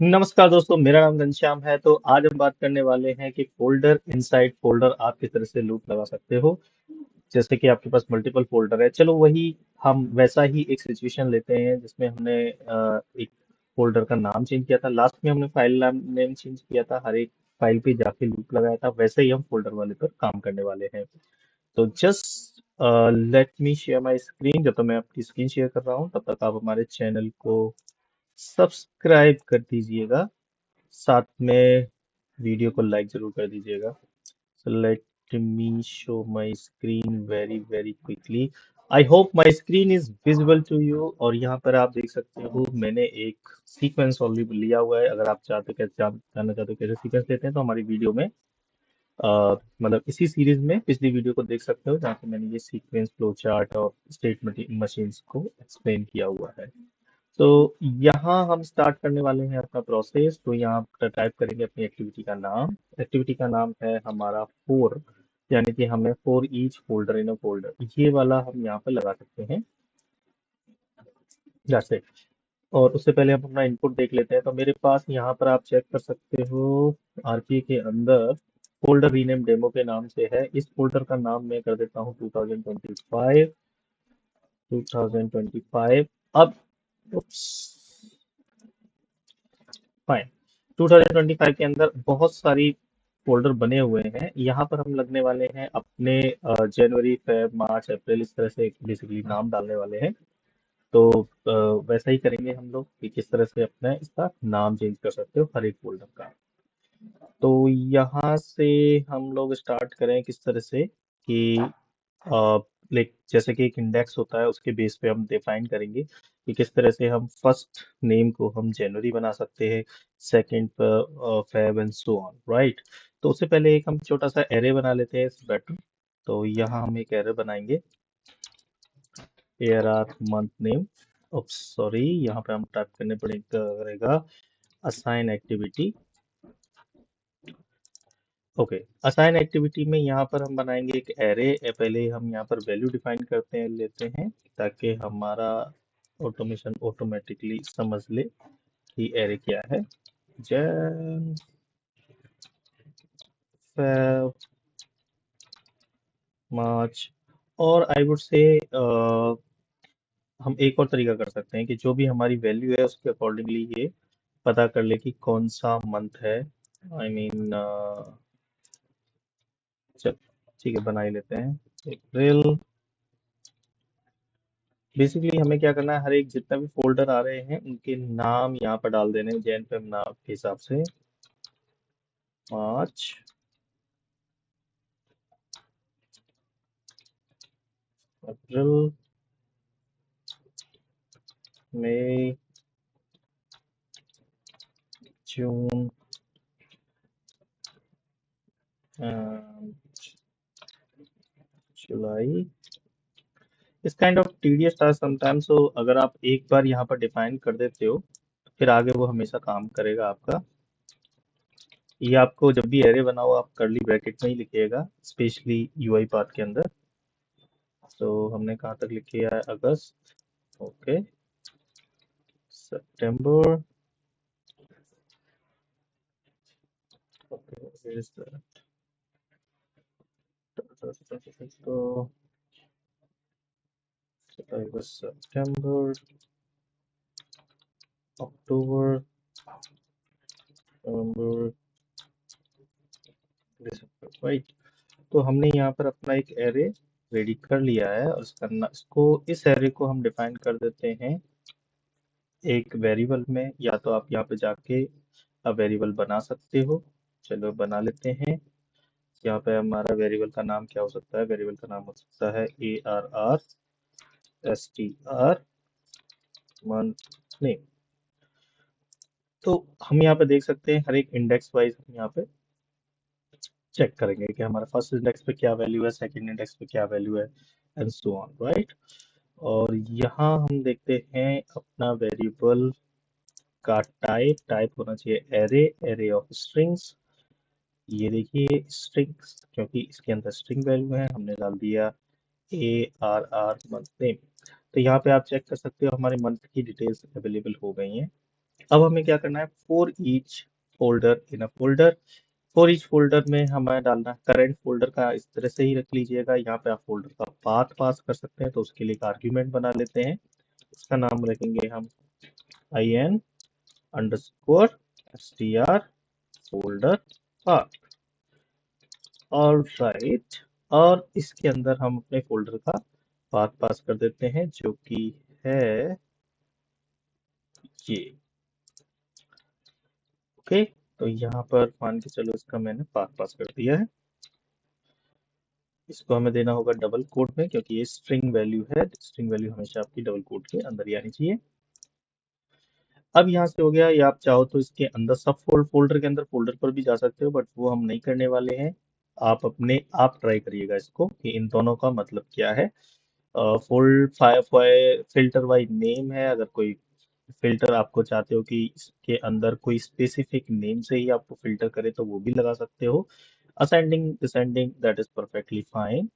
नमस्कार दोस्तों, मेरा नाम घनश्याम है। तो आज हम बात करने वाले हैं कि फोल्डर इनसाइड फोल्डर आप किस तरह से लूप लगा सकते हो। जैसे कि आपके पास मल्टीपल फोल्डर है, चलो वही हम वैसा ही एक सिचुएशन लेते हैं जिसमें हमने एक फोल्डर का नाम चेंज किया था। लास्ट में हमने फाइल नाम नेम चेंज किया था, हर एक फाइल पे जाके लूप लगाया था। वैसे ही हम फोल्डर वाले पर काम करने वाले हैं। तो just let me share my screen. जब तक मैं आपकी स्क्रीन शेयर कर रहा हूँ तब तक आप हमारे चैनल को सब्सक्राइब कर दीजिएगा, साथ में वीडियो को लाइक जरूर कर दीजिएगा। So let me show my screen very very quickly. I hope my screen is visible to you. और यहाँ पर आप देख सकते हो मैंने एक सीक्वेंस ऑलरेडी लिया हुआ है। अगर आप चाहते कैसे जानना चाहते हो कैसे सीक्वेंस लेते हैं तो हमारी वीडियो में मतलब इसी सीरीज में पिछली वीडियो को देख सकते हो, जहाँ पे मैंने ये सीक्वेंस फ्लो चार्ट और स्टेट मशीन्स को एक्सप्लेन किया हुआ है। तो यहाँ हम स्टार्ट करने वाले हैं अपना प्रोसेस। तो यहाँ पर टाइप करेंगे अपनी एक्टिविटी का नाम। एक्टिविटी का नाम है हमारा फोर, यानी कि हमें for each folder in a folder, ये वाला हम यहाँ पर लगा सकते हैं जैसे। और उससे पहले हम अपना इनपुट देख लेते हैं। तो मेरे पास यहाँ पर आप चेक कर सकते हो, आरपी के अंदर फोल्डर रीनेम डेमो के नाम से है। इस फोल्डर का नाम मैं कर देता हूँ 2025। 2025। अब फाइन। 2025 के अंदर बहुत सारी फोल्डर बने हुए हैं। यहाँ पर हम लगने वाले हैं अपने जनवरी फरवरी मार्च अप्रैल, इस तरह से बेसिकली नाम डालने वाले हैं। तो वैसा ही करेंगे हम लोग कि किस तरह से अपना इसका नाम चेंज कर सकते हो हर एक फोल्डर का। तो यहाँ से हम लोग स्टार्ट करें किस तरह से कि लाइक जैसे कि एक इंडेक्स होता है, उसके बेस पे हम डिफाइन करेंगे कि किस तरह से हम फर्स्ट नेम को हम जनवरी बना सकते हैं, सेकंड पर Feb and so on, right. तो उससे पहले एक हम छोटा सा एरे बना लेते हैं, इट्स बेटर। तो यहाँ हम एक एरे बनाएंगे, array month name. Sorry, यहाँ पे हम टाइप करने पड़ेगा assign activity. Okay, assign activity में यहाँ पर हम बनाएंगे एक एरे। पहले हम यहाँ पर वैल्यू डिफाइन करते हैं लेते हैं, ताकि हमारा ऑटोमेशन ऑटोमेटिकली समझ ले कि एरे क्या है। जन फेब मार्च। और आई वुड से हम एक और तरीका कर सकते हैं कि जो भी हमारी वैल्यू है उसके अकॉर्डिंगली ये पता कर ले कि कौन सा मंथ है। आई मीन चल, ठीक है, बना ही लेते हैं अप्रैल। बेसिकली हमें क्या करना है, हर एक जितना भी फोल्डर आ रहे हैं उनके नाम यहाँ पर डाल देने हैं जैन पे नाम के हिसाब से। मार्च, अप्रैल, मई, जून, जुलाई। इस kind of tedious task sometimes. तो अगर आप एक बार यहाँ पर डिफाइन कर देते हो तो फिर आगे वो हमेशा काम करेगा आपका। ये आपको जब भी एरे बनाओ आप कर्ली ब्रैकेट में ही लिखिएगा, स्पेशली यूआई पाथ के अंदर। तो हमने कहाँ तक लिख किया है, अगस्त, ओके, सितंबर, तो सितंबर, अक्टूबर, नवंबर, दिसंबर, राइट। तो हमने यहाँ पर अपना एक एरे रेडी कर लिया है और इसको इस एरे को हम डिफाइन कर देते हैं एक वेरिएबल में। या तो आप यहाँ पे जाके वेरिएबल बना सकते हो, चलो बना लेते हैं। यहाँ पे हमारा वेरिएबल का नाम क्या हो सकता है, वेरिएबल का नाम हो सकता है ARR STR मंथ नेम। तो हम यहाँ पे देख सकते हैं हर एक इंडेक्स वाइज हम यहाँ पे चेक करेंगे कि हमारा फर्स्ट इंडेक्स पे क्या वैल्यू है, सेकंड इंडेक्स पे क्या वैल्यू है, एंड सो ऑन, राइट। और यहाँ हम देखते हैं अपना वेरिएबल का टाइप। टाइप होना चाहिए एरे, एरे ऑफ स्ट्रिंग्स। ये देखिए स्ट्रिंग्स, क्योंकि इसके अंदर स्ट्रिंग वैल्यू है, हमने डाल दिया ARR मंथ नेम। तो यहाँ पे आप चेक कर सकते हो हमारे मंथ की डिटेल्स अवेलेबल हो गई हैं। अब हमें क्या करना है, for each folder in a folder, for each folder में हमें डालना है करंट फोल्डर का, इस तरह से ही रख लीजिएगा। यहाँ पे आप फोल्डर का पाथ पास कर सकते हैं, तो उसके लिए एक आर्ग्यूमेंट बना लेते हैं, उसका नाम रखेंगे हम in underscore str folder path. All right, और इसके अंदर हम अपने फोल्डर का पाथ पास कर देते हैं, जो कि है ये। ओके, तो यहाँ पर मान के चलो इसका मैंने पाथ पास कर दिया है। इसको हमें देना होगा डबल कोट में, क्योंकि ये स्ट्रिंग वैल्यू है, स्ट्रिंग वैल्यू हमेशा आपकी डबल कोट के अंदर ही आनी चाहिए। अब यहाँ से हो गया, या आप चाहो तो इसके अंदर सब फोल्डर के अंदर फोल्डर पर भी जा सकते हो, बट वो हम नहीं करने वाले हैं। आप ट्राई करिएगा इसको कि इन दोनों का मतलब क्या है। फोल्ड फिल्टर बाय नेम है, अगर कोई फिल्टर आपको चाहते हो कि इसके अंदर कोई स्पेसिफिक नेम से ही आपको फिल्टर करे, तो वो भी लगा सकते हो। Ascending descending, that is perfectly fine.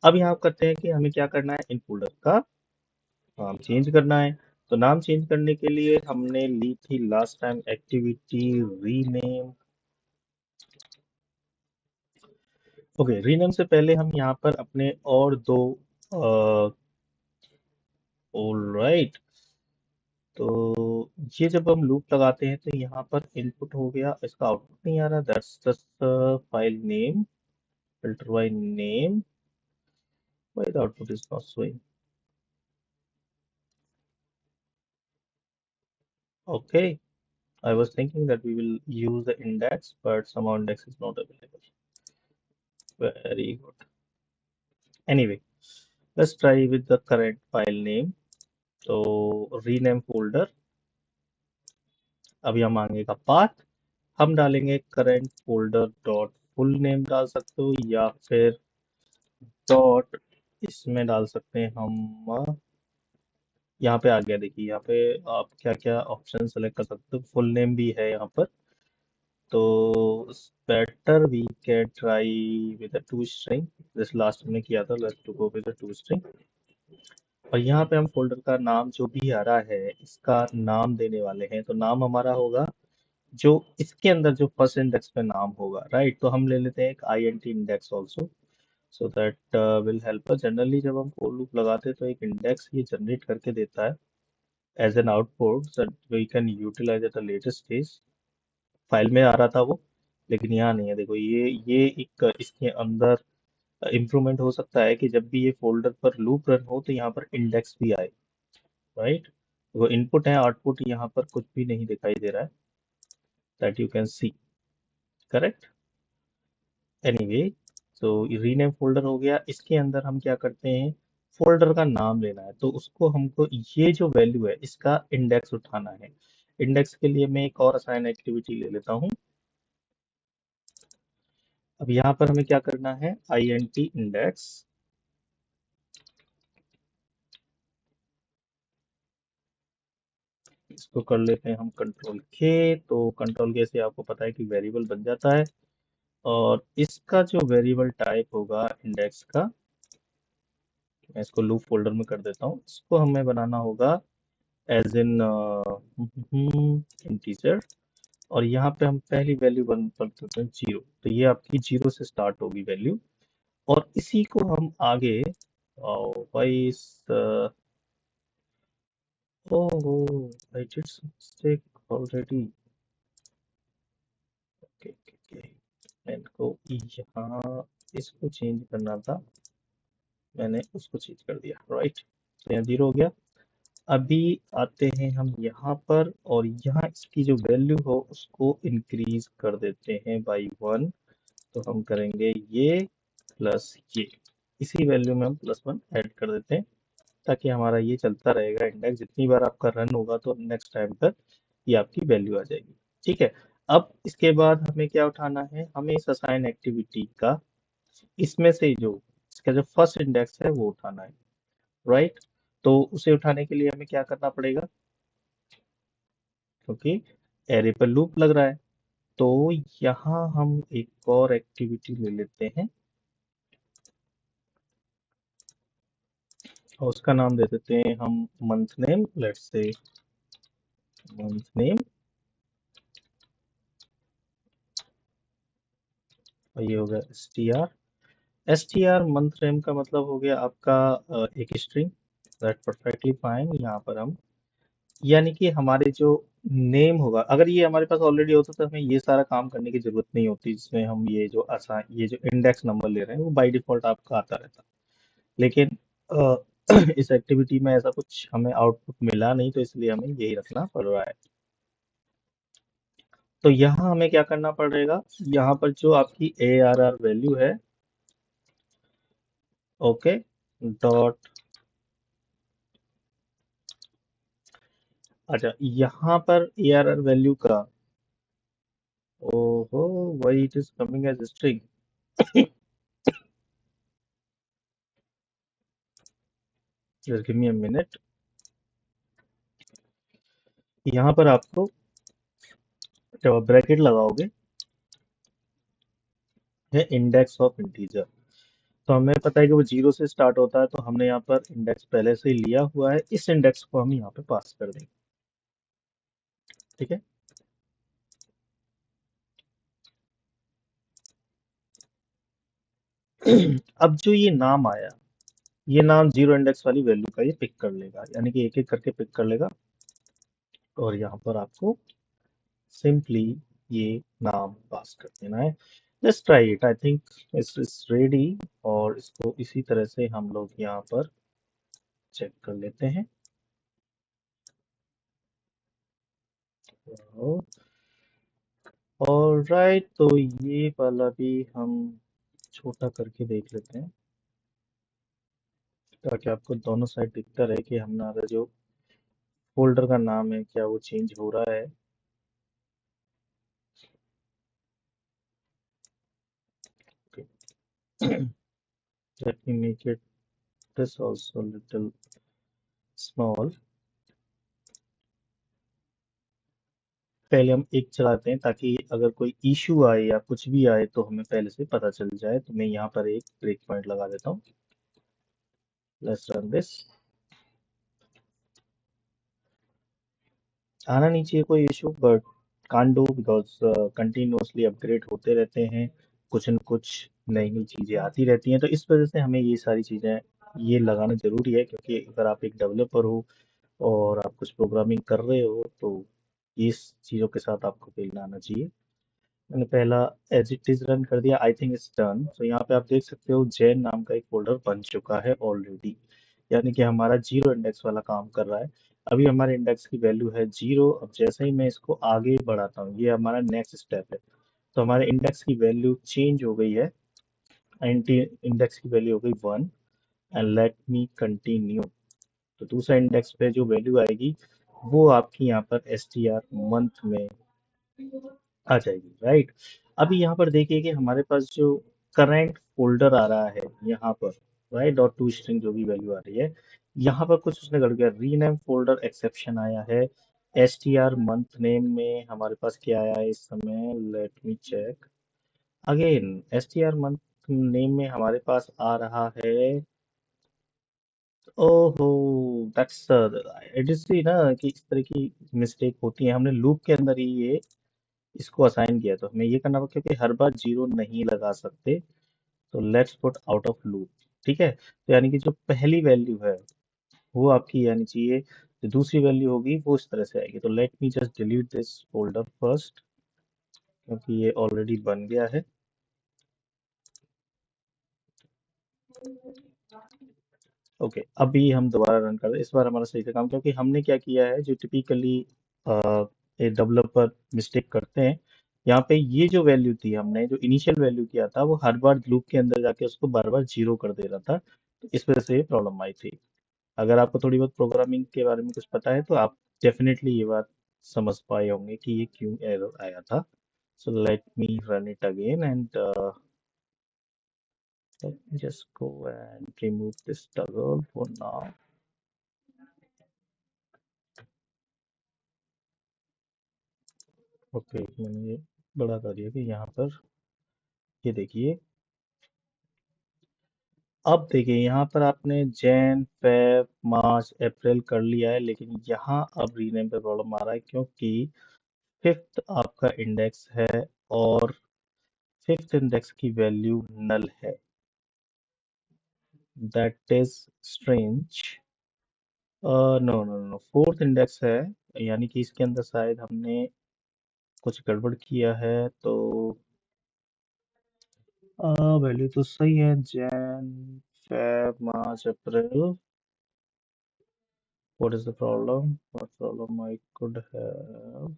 अब यहाँ करते हैं कि हमें क्या करना है, इन फोल्डर का नाम चेंज करना है। तो नाम चेंज करने के लिए हमने ली थी last time activity rename. Okay, rename से पहले हम यहाँ पर अपने और दो, ऑलराइट, तो ये जब हम लूप लगाते हैं तो यहाँ पर इनपुट हो गया, इसका आउटपुट नहीं आ रहा, that's the file name, filter by name, why the output is not showing? Okay, I was thinking that we will use the index, but somehow index is not available. Very good. Anyway, let's try with the current file name. तो rename folder, अब यहाँ मांगेगा path, हम डालेंगे current folder dot full name डाल सकते हो, या फिर डॉट इसमें डाल सकते हैं हम। यहाँ पे आ गया, देखिए यहाँ पे आप क्या क्या ऑप्शन सेलेक्ट कर सकते हो, फुल नेम भी है यहाँ पर। तो better we can try with a to string, जैसे लास्ट में किया था, let's to go with a to string. और यहाँ पे हम फोल्डर का नाम जो भी आ रहा है, इसका नाम देने वाले हैं, तो नाम हमारा होगा जो इसके अंदर जो फर्स्ट इंडेक्स पे नाम होगा, राइट। तो हम ले लेते हैं एक int index also, so that will help us. Generally जब हम for लूप लगाते हैं तो एक इंडेक्स ये जनरेट करके देता है as an output, that we can utilize at a later stage. File में आ रहा था वो, लेकिन यहाँ नहीं है। देखो ये एक इसके अंदर इम्प्रूवमेंट हो सकता है कि जब भी ये फोल्डर पर लूप रन हो तो यहाँ पर इंडेक्स भी आए, राइट। वो इनपुट है, आउटपुट यहाँ पर कुछ भी नहीं दिखाई दे रहा है, that you can see, correct. Anyway, तो रीनेम फोल्डर हो गया। इसके अंदर हम क्या करते हैं, फोल्डर का नाम लेना है, तो उसको हमको ये जो वैल्यू है इसका इंडेक्स उठाना है। इंडेक्स के लिए मैं एक और असाइन एक्टिविटी ले लेता हूँ। अब यहाँ पर हमें क्या करना है, int इंडेक्स, इसको कर लेते हैं हम कंट्रोल के। तो कंट्रोल के से आपको पता है कि वेरिएबल बन जाता है, और इसका जो वेरिएबल टाइप होगा इंडेक्स का, मैं इसको लूप फोल्डर में कर देता हूँ, इसको हमें बनाना होगा एज इन इंटीजर। और यहाँ पे हम पहली वैल्यू बन कर देते हैं 0, तो ये आपकी 0 से स्टार्ट होगी वैल्यू, और इसी को हम आगे भाई इस oh I did mistake already. Okay okay, इनको यहाँ इसको चेंज करना था, मैंने उसको चेंज कर दिया, राइट। तो यहाँ 0 हो गया। अभी आते हैं हम यहाँ पर, और यहाँ इसकी जो वैल्यू हो उसको इंक्रीज कर देते हैं बाई 1। तो हम करेंगे ये प्लस ये, इसी वैल्यू में हम +1 ऐड कर देते हैं, ताकि हमारा ये चलता रहेगा इंडेक्स, जितनी बार आपका रन होगा तो नेक्स्ट टाइम तक ये आपकी वैल्यू आ जाएगी। ठीक है, अब इसके बाद हमें क्या उठाना है, हमें इस असाइन एक्टिविटी का इसमें से जो इसका जो फर्स्ट इंडेक्स है वो उठाना है, राइट। तो उसे उठाने के लिए हमें क्या करना पड़ेगा, क्योंकि एरे पर लूप लग रहा है, तो यहाँ हम एक और एक्टिविटी ले लेते हैं, और उसका नाम दे देते हैं हम month name, let's say month name, और ये हो गया S T R month name का मतलब हो गया आपका एक स्ट्रिंग। That perfectly fine. यहाँ पर हम, यानी कि हमारे जो नेम होगा, अगर ये हमारे पास ऑलरेडी होता तो हमें ये सारा काम करने की जरूरत नहीं होती, जिसमें हम ये जो इंडेक्स नंबर ले रहे हैं वो बाय डिफॉल्ट आपका आता रहता। लेकिन अ, इस एक्टिविटी में ऐसा कुछ हमें आउटपुट मिला नहीं, तो इसलिए हमें यही रखना पड़ रहा है। तो यहाँ हमें क्या करना पड़ेगा, यहाँ पर जो आपकी ARR वैल्यू है, ओके, डॉट, अच्छा, यहाँ पर ARR वैल्यू का, ओहो, वही it is coming as string. Just give me a minute. यहाँ पर आपको जब आप ब्रैकेट लगाओगे, है इंडेक्स ऑफ इंटीजर, तो हमें पता है कि वो 0 से स्टार्ट होता है, तो हमने यहाँ पर इंडेक्स पहले से ही लिया हुआ है, इस इंडेक्स को हम यहाँ पे पास कर देंगे। ठीक है। अब जो ये नाम आया, ये नाम 0 इंडेक्स वाली वैल्यू का ये पिक कर लेगा, यानी कि एक एक करके पिक कर लेगा, और यहाँ पर आपको सिंपली ये नाम पास कर देना है। Let's try it, I think it's ready. और इसको इसी तरह से हम लोग यहाँ पर चेक कर लेते हैं। और राइट, तो ये वाला भी हम छोटा करके देख लेते हैं, ताकि आपको दोनों साइड दिखता रहे कि हमारा जो फोल्डर का नाम है क्या वो चेंज हो रहा है। Let me make it this also little small. पहले हम एक चलाते हैं, ताकि अगर कोई इशू आए या कुछ भी आए तो हमें पहले से पता चल जाए। तो मैं यहाँ पर एक ब्रेक पॉइंट लगा देता हूँ। Let's run this. आना नहीं चाहिए कोई issue, but can't do, because continuously upgrade होते रहते हैं, कुछ न कुछ नई नई चीज़ें आती रहती हैं, तो इस वजह से हमें ये सारी चीज़ें ये लगाना ज़रूरी है। क्योंकि अगर आप एक डेवलपर हो और आप कुछ प्रोग्रामिंग कर रहे हो, तो इस चीज़ों के साथ आपको खेलना आना चाहिए। मैंने पहला एज इट इज रन कर दिया, आई थिंक इट्स डन। तो यहाँ पे आप देख सकते हो जैन नाम का एक फोल्डर बन चुका है ऑलरेडी, यानी कि हमारा 0 इंडेक्स वाला काम कर रहा है। अभी हमारे इंडेक्स की वैल्यू है 0। अब जैसे ही मैं इसको आगे बढ़ाता हूँ, ये हमारा नेक्स्ट स्टेप है, तो हमारे इंडेक्स की वैल्यू चेंज हो गई है। इंडेक्स की वैल्यू हो गई 1। And let me continue. तो दूसरा इंडेक्स पे जो वैल्यू आएगी वो आपकी यहाँ पर STR मंथ में आ जाएगी, राइट। अभी यहाँ पर देखिए कि हमारे पास जो करंट फोल्डर आ रहा है यहाँ पर, राइट, डॉट टू स्ट्रिंग जो भी वैल्यू आ रही है, यहाँ पर कुछ उसने कर गया, रीनेम फोल्डर एक्सेप्शन आया है। STR मंथ नेम में हमारे पास क्या आया है इस समय, let me check again. STR month name में हमारे पास आ रहा है, ओहो, दैट्स इट इज सी ना, कि इस तरह की मिस्टेक होती है। हमने लूप के अंदर ही ये इसको असाइन किया, तो हमें ये करना होगा, क्योंकि हर बार 0 नहीं लगा सकते। तो let's put out of loop. ठीक है, तो यानी कि जो पहली वैल्यू है वो आपकी यानी चाहिए, जो दूसरी वैल्यू होगी वो इस तरह से आएगी। तो let me just delete this folder first, क्योंकि ये ऑलरेडी बन गया है। ओके, अभी हम दोबारा रन कर रहे हैं, इस बार हमारा सही से काम, क्योंकि हमने क्या किया है जो टिपिकली एक डेवलपर मिस्टेक करते हैं, यहाँ पे ये जो वैल्यू थी, हमने जो इनिशियल वैल्यू किया था वो हर बार लूप के अंदर जाके उसको बार बार 0 कर दे रहा था, तो इस वजह से ये प्रॉब्लम आई थी। अगर आपको थोड़ी बहुत प्रोग्रामिंग के बारे में कुछ पता है तो आप डेफिनेटली ये बात समझ पाए होंगे कि ये क्यों एरर आया था। सो let me run it again and let me just go and remove this toggle for now. Okay, मैंने ये बड़ा कर दिया कि यहाँ पर ये देखिए, अब देखिए यहाँ पर आपने जैन फेब मार्च अप्रैल कर लिया है, लेकिन यहाँ अब रीनेम पे प्रॉब्लम आ रहा है क्योंकि फिफ्थ आपका इंडेक्स है और फिफ्थ इंडेक्स की वैल्यू नल है। That is strange. No no no, fourth index है, यानी कि इसके अंदर शायद हमने कुछ गड़बड़ किया है। तो वैल्यू तो सही है, Jan Feb March April. What is the problem, what problem I could have.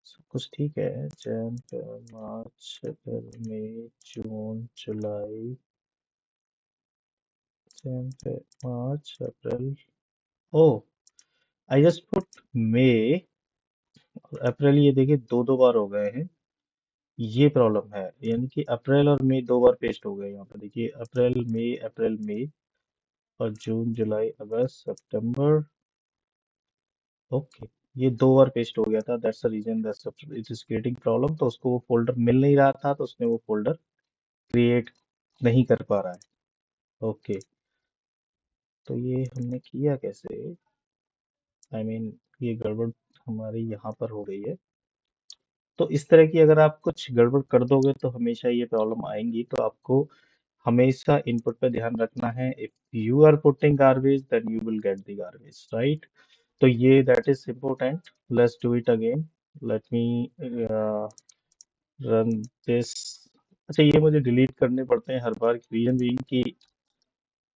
सब कुछ ठीक है, Jan Feb March April May June July, Jan Feb March April. Oh, I just put May April, ये देखिए दो दो बार हो गए हैं। ये प्रॉब्लम है, यानी कि अप्रैल और मई दो बार पेस्ट हो गए यहाँ पे। देखिए अप्रैल मई और जून जुलाई अगस्त सितंबर। ओके, ये दो बार पेस्ट हो गया था, that's the reason that's it is creating problem. तो उसको वो फोल्डर मिल नहीं रहा था, तो उसने वो फोल्डर क्रिएट नहीं कर पा रहा है। ओके, तो ये हमने किया कैसे, आई मीन ये गड़बड़ हमारी यहाँ पर हो गई है। तो इस तरह की अगर आप कुछ गड़बड़ कर दोगे तो हमेशा ये प्रॉब्लम आएंगी। तो आपको हमेशा इनपुट पे ध्यान रखना है, if you are putting garbage then you will get the garbage, right. तो ये that is important. Let's do it again, let me run this. अच्छा, ये मुझे डिलीट करने पड़ते हैं हर बार, रीजन बीइंग कि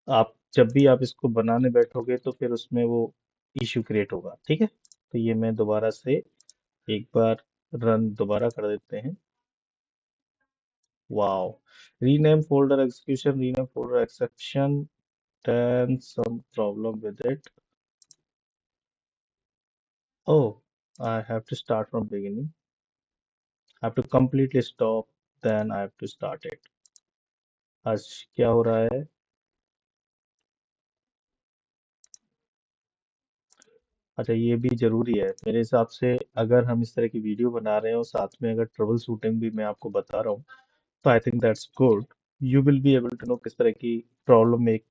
आप जब भी आप इसको बनाने बैठोगे तो फिर उसमें वो इशू क्रिएट होगा, ठीक है। तो ये मैं दोबारा से एक बार रन दोबारा कर देते हैं। Wow, rename folder execution, rename folder exception, then some problem with it. Oh, I have to start from beginning. I have to completely stop, then I have to start it. आज क्या हो रहा है। अच्छा, ये भी जरूरी है मेरे हिसाब से। अगर हम इस तरह की वीडियो बना रहे हैं और साथ में अगर ट्रबल शूटिंग भी मैं आपको बता रहा हूँ, तो I think that's good. You will be able to know किस तरह की प्रॉब्लम एक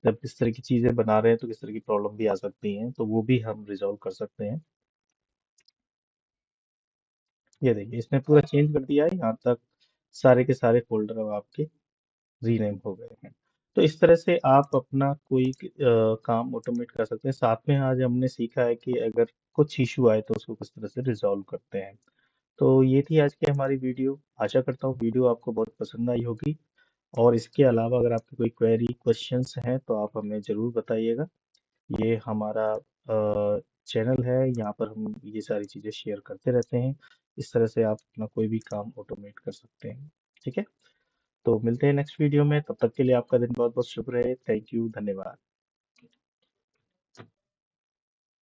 जब इस तरह की चीजें बना रहे हैं तो किस तरह की प्रॉब्लम भी आ सकती हैं, तो वो भी हम रिजॉल्व कर सकते हैं। ये देखिए इसने पूरा चेंज कर दिया है, यहाँ तक सारे के सारे फोल्डर अब आपके रीनेम हो गए हैं। तो इस तरह से आप अपना कोई काम ऑटोमेट कर सकते हैं। साथ में आज हमने सीखा है कि अगर कुछ इशू आए तो उसको किस तरह से रिजॉल्व करते हैं। तो ये थी आज की हमारी वीडियो। आशा करता हूँ वीडियो आपको बहुत पसंद आई होगी। और इसके अलावा अगर आपकी कोई क्वेरी क्वेश्चंस हैं तो आप हमें ज़रूर बताइएगा। ये हमारा चैनल है, यहाँ पर हम ये सारी चीज़ें शेयर करते रहते हैं। इस तरह से आप अपना कोई भी काम ऑटोमेट कर सकते हैं, ठीक है। तो मिलते हैं नेक्स्ट वीडियो में, तब तक के लिए आपका दिन बहुत बहुत शुभ रहे। थैंक यू, धन्यवाद।